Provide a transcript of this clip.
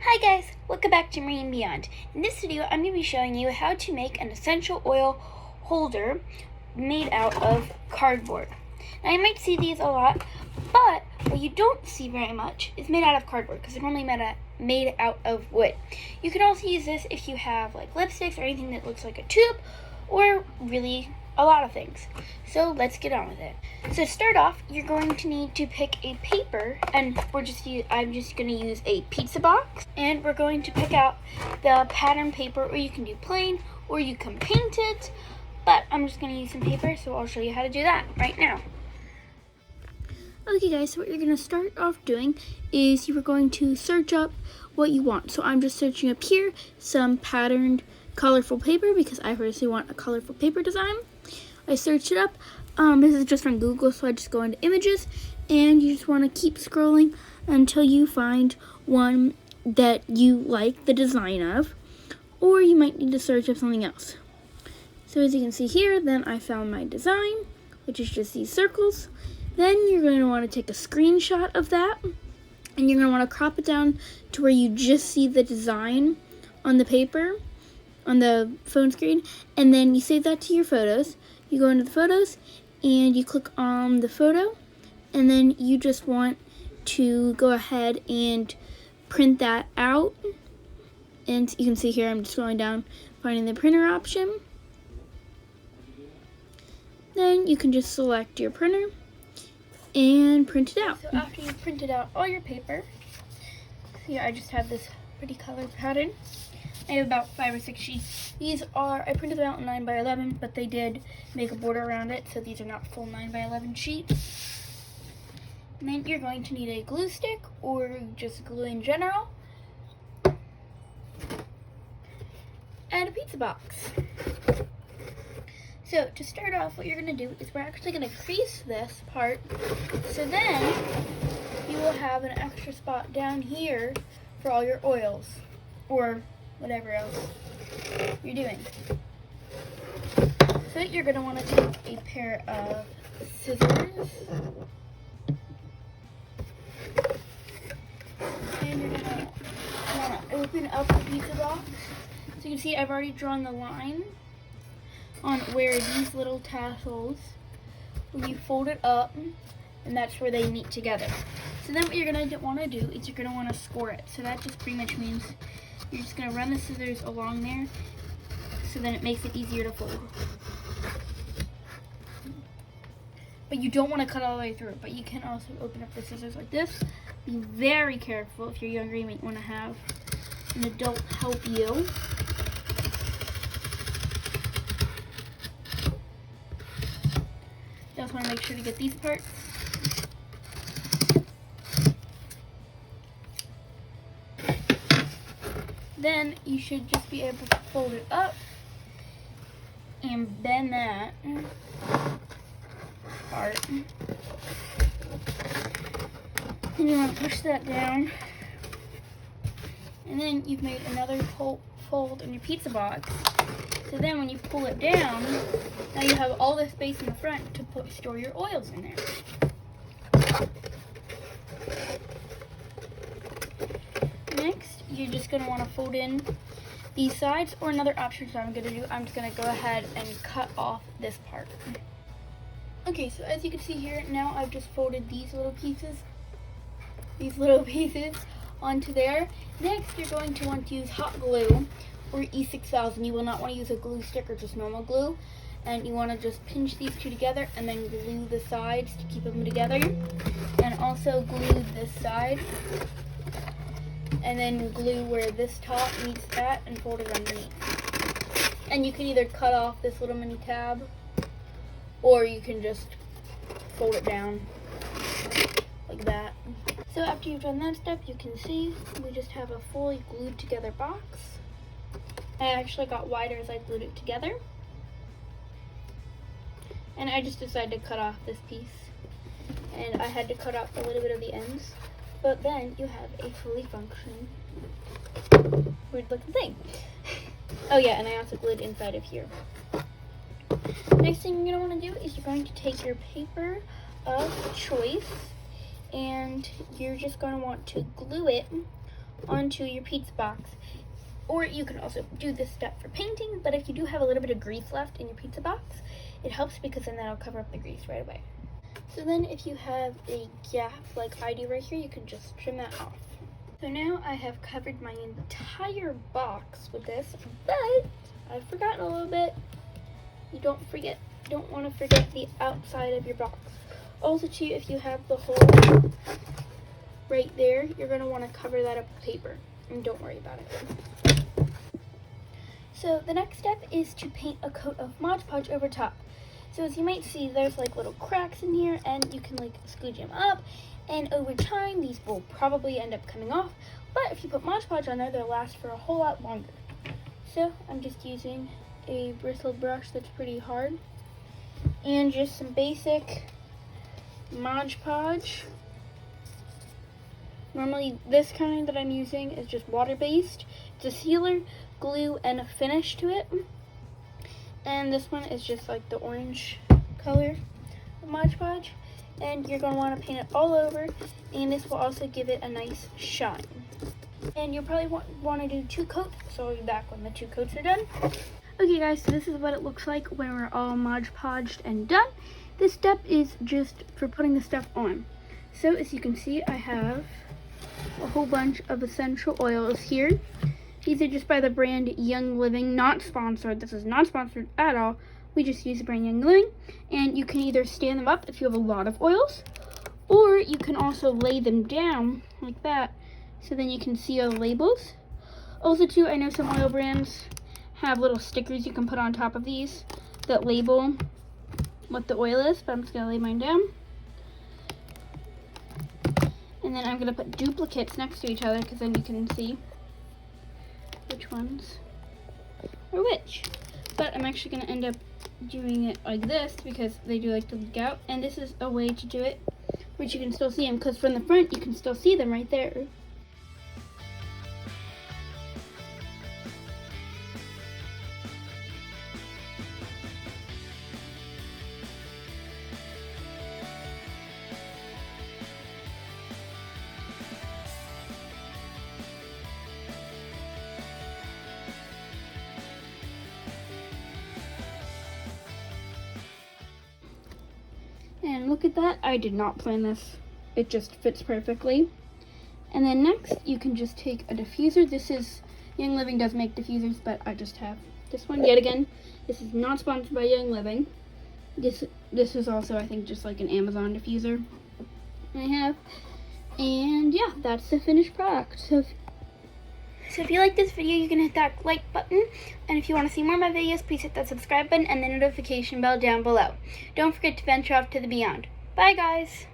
Hi guys, welcome back to Marine Beyond. In this video, I'm going to be showing you how to make an essential oil holder made out of cardboard. Now you might see these a lot, but what you don't see very much is made out of cardboard because they're normally made out of wood. You can also use this if you have like lipsticks or anything that looks like a tube, or really a lot of things. So let's get on with it. So to start off, you're going to need to pick a paper, and I'm just going to use a pizza box, and we're going to pick out the pattern paper, or you can do plain, or you can paint it, but I'm just going to use some paper, so I'll show you how to do that right now. Okay guys, so what you're going to start off doing is you are going to search up what you want. So I'm just searching up here some patterned colorful paper because I personally want a colorful paper design. I searched it up. This is just from Google, so I just go into images, and you just want to keep scrolling until you find one that you like the design of, or you might need to search up something else. So as you can see here, then I found my design, which is just these circles. Then you're going to want to take a screenshot of that, and you're going to want to crop it down to where you just see the design on the paper, on the phone screen, and then you save that to your photos. You go into the photos, and you click on the photo, and then you just want to go ahead and print that out. And you can see here, I'm just going down, finding the printer option. Then you can just select your printer and print it out. So after you've printed out all your paper, here I just have this pretty color pattern. I have about 5 or 6 sheets. I printed them out in 9x11, but they did make a border around it, so these are not full 9x11 sheets. And then you're going to need a glue stick, or just glue in general, and a pizza box. So to start off, what you're going to do is we're actually going to crease this part, so then you will have an extra spot down here for all your oils, or whatever else you're doing. So you're going to want to take a pair of scissors, and you're going to want to open up the pizza box. So you can see I've already drawn the line on where these little tassels, when you fold it up, and that's where they meet together. So then what you're going to want to do is you're going to want to score it. So that just pretty much means you're just going to run the scissors along there, so then it makes it easier to fold. But you don't want to cut all the way through, but you can also open up the scissors like this. Be very careful. If you're younger, you might want to have an adult help you. You also want to make sure to get these parts. Then you should just be able to fold it up and bend that part. And you want to push that down. And then you've made another fold in your pizza box. So then when you pull it down, now you have all this space in the front to store your oils in there. Next, you're just going to want to fold in these sides, or another option that I'm going to do, I'm just going to go ahead and cut off this part. Okay, so as you can see here, now I've just folded these little pieces onto there. Next, you're going to want to use hot glue, or E6000. You will not want to use a glue stick or just normal glue. And you want to just pinch these two together and then glue the sides to keep them together. And also glue this side. And then glue where this top meets that and fold it underneath. And you can either cut off this little mini tab, or you can just fold it down like that. So after you've done that step, you can see we just have a fully glued together box. I actually got wider as I glued it together. And I just decided to cut off this piece. And I had to cut off a little bit of the ends. But then you have a fully functioning weird looking thing. Oh yeah, and I also glued inside of here. Next thing you're going to want to do is you're going to take your paper of choice, and you're just going to want to glue it onto your pizza box. Or you can also do this step for painting, but if you do have a little bit of grease left in your pizza box, it helps because then that'll cover up the grease right away. So then if you have a gap like I do right here, you can just trim that off. So now I have covered my entire box with this, but I've forgotten a little bit. You don't want to forget the outside of your box. Also too, if you have the hole right there, you're going to want to cover that up with paper, and don't worry about it. So the next step is to paint a coat of Mod Podge over top. So as you might see, there's like little cracks in here, and you can like scooge them up, and over time these will probably end up coming off, but if you put Mod Podge on there, they'll last for a whole lot longer. So I'm just using a bristled brush that's pretty hard, and just some basic Mod Podge. Normally this kind that I'm using is just water-based. It's a sealer, glue, and a finish to it. And this one is just like the orange color of Mod Podge. And you're going to want to paint it all over, and this will also give it a nice shine. And you'll probably want to do 2 coats, so I'll be back when the 2 coats are done. Okay guys, so this is what it looks like when we're all Mod Podged and done. This step is just for putting the stuff on. So as you can see, I have a whole bunch of essential oils here. These are just by the brand Young Living, not sponsored. This is not sponsored at all. We just use the brand Young Living, and you can either stand them up if you have a lot of oils, or you can also lay them down like that, so then you can see all the labels. Also too, I know some oil brands have little stickers you can put on top of these that label what the oil is, but I'm just gonna lay mine down. And then I'm gonna put duplicates next to each other, because then you can see which ones are which. But I'm actually going to end up doing it like this because they do like to leak out, and this is a way to do it which you can still see them, because from the front you can still see them right there. And look at that, I did not plan this. It just fits perfectly. And then next, you can just take a diffuser. This is, Young Living does make diffusers, but I just have this one. Yet again, this is not sponsored by Young Living. This is also, I think, just like an Amazon diffuser I have. And yeah, that's the finished product. So if you like this video, you can hit that like button. And if you want to see more of my videos, please hit that subscribe button and the notification bell down below. Don't forget to venture off to the beyond. Bye, guys.